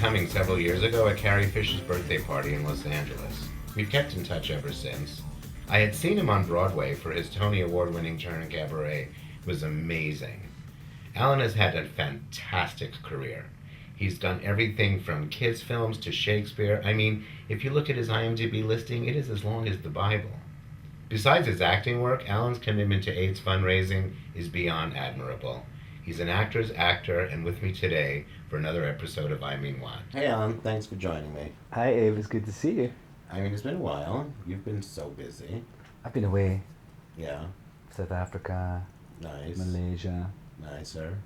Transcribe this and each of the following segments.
Cumming several years ago at Carrie Fisher's birthday party in Los Angeles. We've kept in touch ever since. I had seen him on Broadway for his Tony Award-winning turn in Cabaret. It was amazing. Alan has had a fantastic career. He's done everything from kids' films to Shakespeare. I mean, if you look at his IMDb listing, it is as long as the Bible. Besides his acting work, Alan's commitment to AIDS fundraising is beyond admirable. He's an actor's actor, and with me today for another episode of I Mean What. Hey Alan, thanks for joining me. Hi Abe, it's good to see you. I mean, it's been a while. You've been so busy. I've been away. Yeah. South Africa. Nice. Malaysia. Nicer.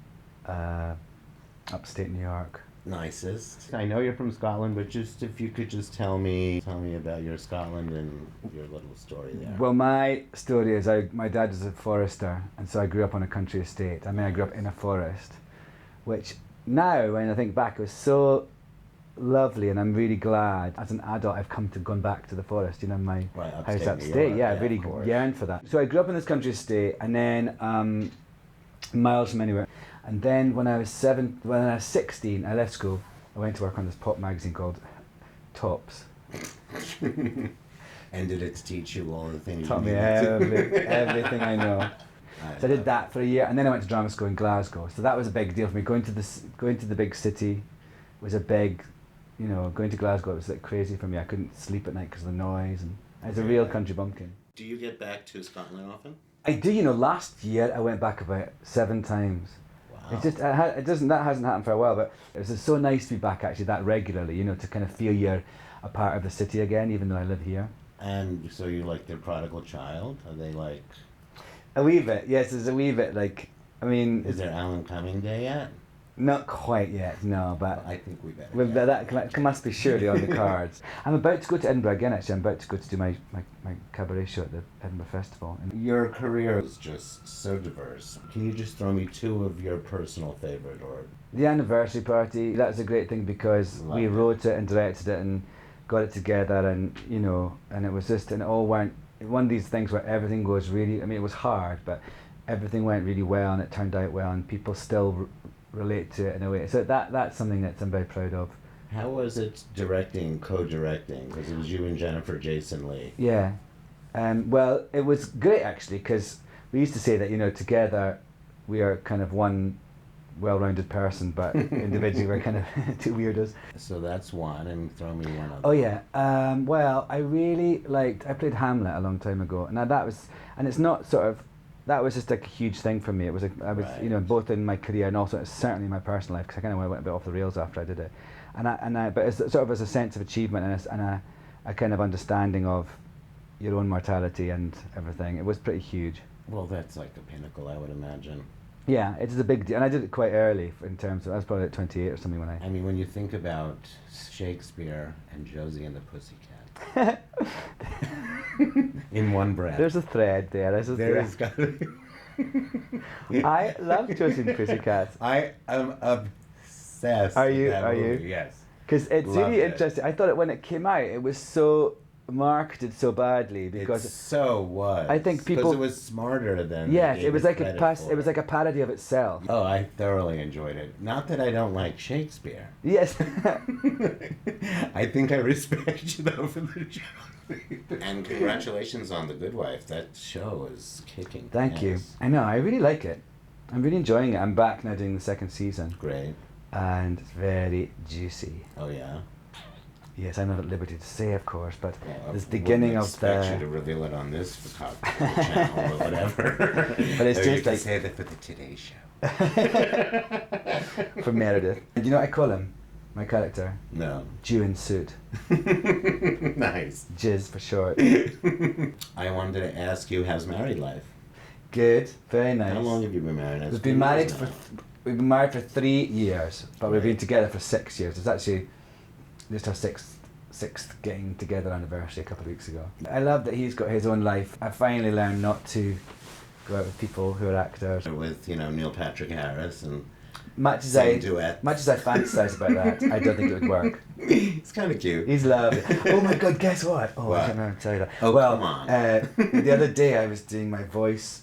Upstate New York. Nicest. I know you're from Scotland, but just if you could just tell me about your Scotland and your little story there. Well, my story is my dad was a forester, and so I grew up on a country estate. I mean, I grew up in a forest, which now, when I think back, it was so lovely, and I'm really glad as an adult I've gone back to the forest, you know, my house upstate. Yeah, I really yearned for that. So I grew up in this country estate, and then miles from anywhere. And then when I was 16, I left school. I went to work on this pop magazine called Tops. And did it teach you all the things? Taught me everything I know. So I did that for a year, and then I went to drama school in Glasgow. So that was a big deal for me. Going to the big city was a big, you know, going to Glasgow, it was like crazy for me. I couldn't sleep at night because of the noise, and I was a real country bumpkin. Do you get back to Scotland often? I do. You know, last year I went back about 7 times. Wow. That hasn't happened for a while, but it was so nice to be back actually that regularly, you know, to kind of feel you're a part of the city again, even though I live here. And so you're like their prodigal child? Are they like... A wee bit, yes, there's a wee bit, like, I mean... Is there Alan Cumming Day yet? Not quite yet, no, but... I think we better. That must be surely on the cards. I'm about to go to Edinburgh again, actually. I'm about to go to do my cabaret show at the Edinburgh Festival. Your career is just so diverse. Can you just throw me 2 of your personal favorite? Or the anniversary party, that's a great thing because we wrote it and directed it and got it together, and, you know, and it was just, and it all went, one of these things where everything goes really, I mean, it was hard, but everything went really well and it turned out well and people still relate to it in a way. So that's something that I'm very proud of. How was it co-directing? Because it was you and Jennifer Jason Leigh. Yeah. Well, it was great actually, because we used to say that, you know, together we are kind of one well-rounded person, but individually we're kind of 2 weirdos. So that's one, and throw me one other. Oh yeah. Well, I played Hamlet a long time ago, and it's not sort of, that was just like a huge thing for me. It was you know, both in my career and also certainly in my personal life, because I kind of went a bit off the rails after I did it. But it's sort of as a sense of achievement and a kind of understanding of your own mortality and everything. It was pretty huge. Well, that's like a pinnacle, I would imagine. Yeah, it is a big deal, and I did it quite early in terms of, I was probably like 28 or something when I mean, when you think about Shakespeare and Josie and the Pussycats. In one breath. There's a thread there. There's got to be. I love Josie and the Pussycats. I am obsessed with that movie. You? Yes. Because it's really interesting. I thought it when it came out, it was so marketed so badly because I think people, because it was smarter than it was like a parody of itself. Oh, I thoroughly enjoyed it. Not that I don't like Shakespeare. Yes. I think I respect you though for the show. And congratulations on The Good Wife. That show is kicking. Thank you. I know. I really like it. I'm really enjoying it. I'm back now doing the 2nd season. Great. And it's very juicy. Oh yeah. Yes, I'm not at liberty to say, of course, but this beginning of the... I expect you to reveal it on this channel or whatever. But it's just like... say that for the Today Show. For Meredith. Do you know what I call him? My character? No. Jew in suit. Nice. Jizz for short. I wanted to ask you, how's married life? Good, very nice. How long have you been married? We've been married for 3 years, but we've been together for 6 years. It's actually just our sixth getting together anniversary a couple of weeks ago. I love that he's got his own life. I finally learned not to go out with people who are actors. With, you know, Neil Patrick Harris and much as I fantasize about that, I don't think it would work. He's kind of cute. He's lovely. Oh my God, guess what? Oh, what? I can't remember to tell you that. Oh, well, come on. The other day I was doing my voice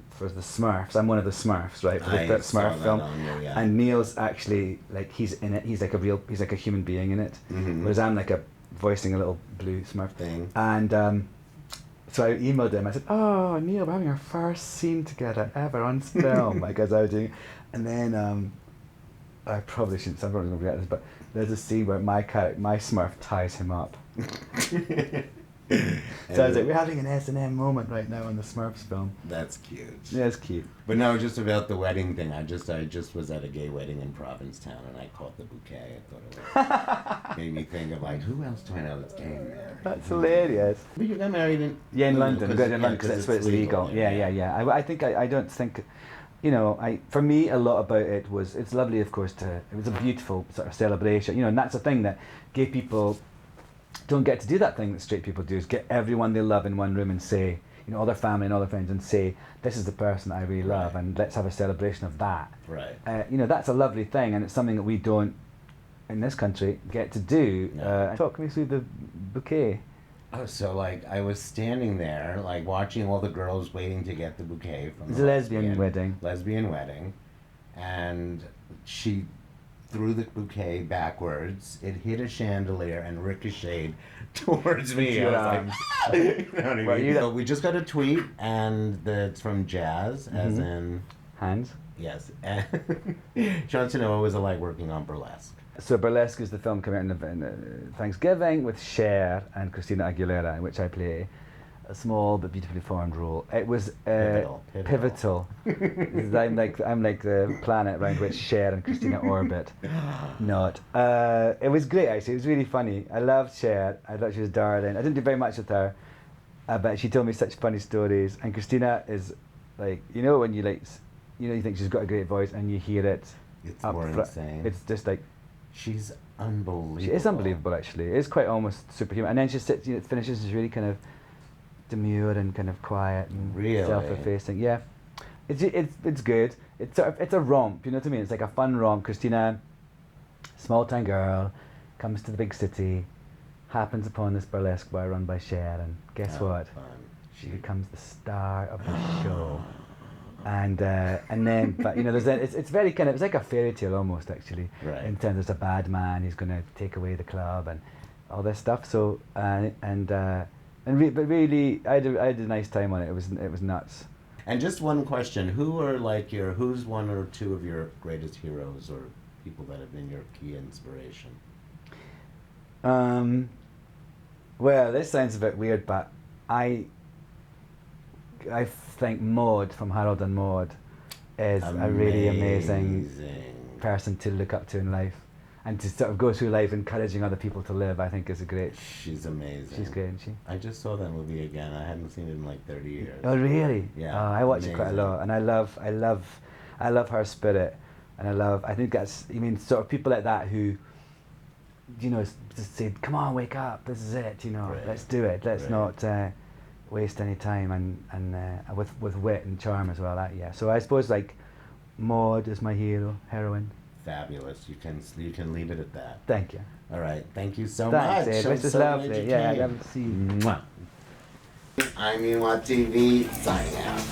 for the Smurfs. I'm one of the Smurfs, right? For the I saw Smurf that film. on you, yeah. And Neil's actually like he's in it. He's like a human being in it. Whereas I'm like voicing a little blue Smurf Thing. And so I emailed him. I said, "Oh, Neil, we're having our first scene together ever on film." Like as I was doing, and then I probably shouldn't. I'm probably gonna regret this, but there's a scene where my Smurf ties him up. So I was like, we're having an S&M moment right now on the Smurfs film. That's cute. Yeah, it's cute. But no, just about the wedding thing. I just was at a gay wedding in Provincetown, and I caught the bouquet. I thought it made me think of like, who else do I know that's gay and married? That's hilarious. But you got married in London. We got in London because that's where it's legal. Yeah. I don't think. You know, for me, a lot about it was, it's lovely, of course, it was a beautiful sort of celebration, you know, and that's the thing that gay people don't get to do, that thing that straight people do, is get everyone they love in one room and say, you know, all their family and all their friends, and say, this is the person I really love, and let's have a celebration of that. Right. You know, that's a lovely thing, and it's something that we don't, in this country, get to do. No. Talk me through the bouquet. Oh, so like I was standing there, like watching all the girls waiting to get the bouquet from It's the a lesbian wedding, and she threw the bouquet backwards. It hit a chandelier and ricocheted towards me. I was like, you know what I mean? So we just got a tweet, and it's from Jazz, as in hands. Yes, and she wants to know what was it like working on Burlesque. So Burlesque is the film coming out in Thanksgiving with Cher and Christina Aguilera, in which I play a small but beautifully formed role. It was pivotal. I'm like the planet around which Cher and Christina orbit. Not. It was great actually. It was really funny. I loved Cher. I thought she was darling. I didn't do very much with her, but she told me such funny stories. And Christina is like, you know, when you like, you know, you think she's got a great voice and you hear it. It's more insane. It's just like. She's unbelievable. She is unbelievable, actually. It's quite almost superhuman. And then she sits, you know, finishes, is really kind of demure and kind of quiet and self-effacing. Yeah, it's good. It's a romp. You know what I mean? It's like a fun romp. Christina, small town girl, comes to the big city, happens upon this burlesque bar run by Cher, and guess what? Fun. She becomes the star of the show. And then, but you know, it's very kind of, it's like a fairy tale almost, actually. Right. In terms, there's a bad man who's going to take away the club and all this stuff. So but really, I had a nice time on it. It was nuts. And just one question: who's one or two of your greatest heroes or people that have been your key inspiration? Well, this sounds a bit weird, but I think Maude from Harold and Maude is a really amazing person to look up to in life, and to sort of go through life encouraging other people to live. I think is a great. She's amazing. She's great, isn't she? I just saw that movie again. I hadn't seen it in like 30 years. Oh really? Yeah. Oh, I watch it quite a lot, and I love her spirit, and I think that's, I mean, sort of people like that who, you know, just say, come on, wake up, this is it, you know, Right. let's do it, let's not waste any time, and with wit and charm as well. So I suppose like Maude is my heroine. Fabulous. You can leave it at that. Thank you. All right. Thank you so Thanks, much. Ed. This is lovely. Yeah, I'd love to see you. IMW-TV signing out.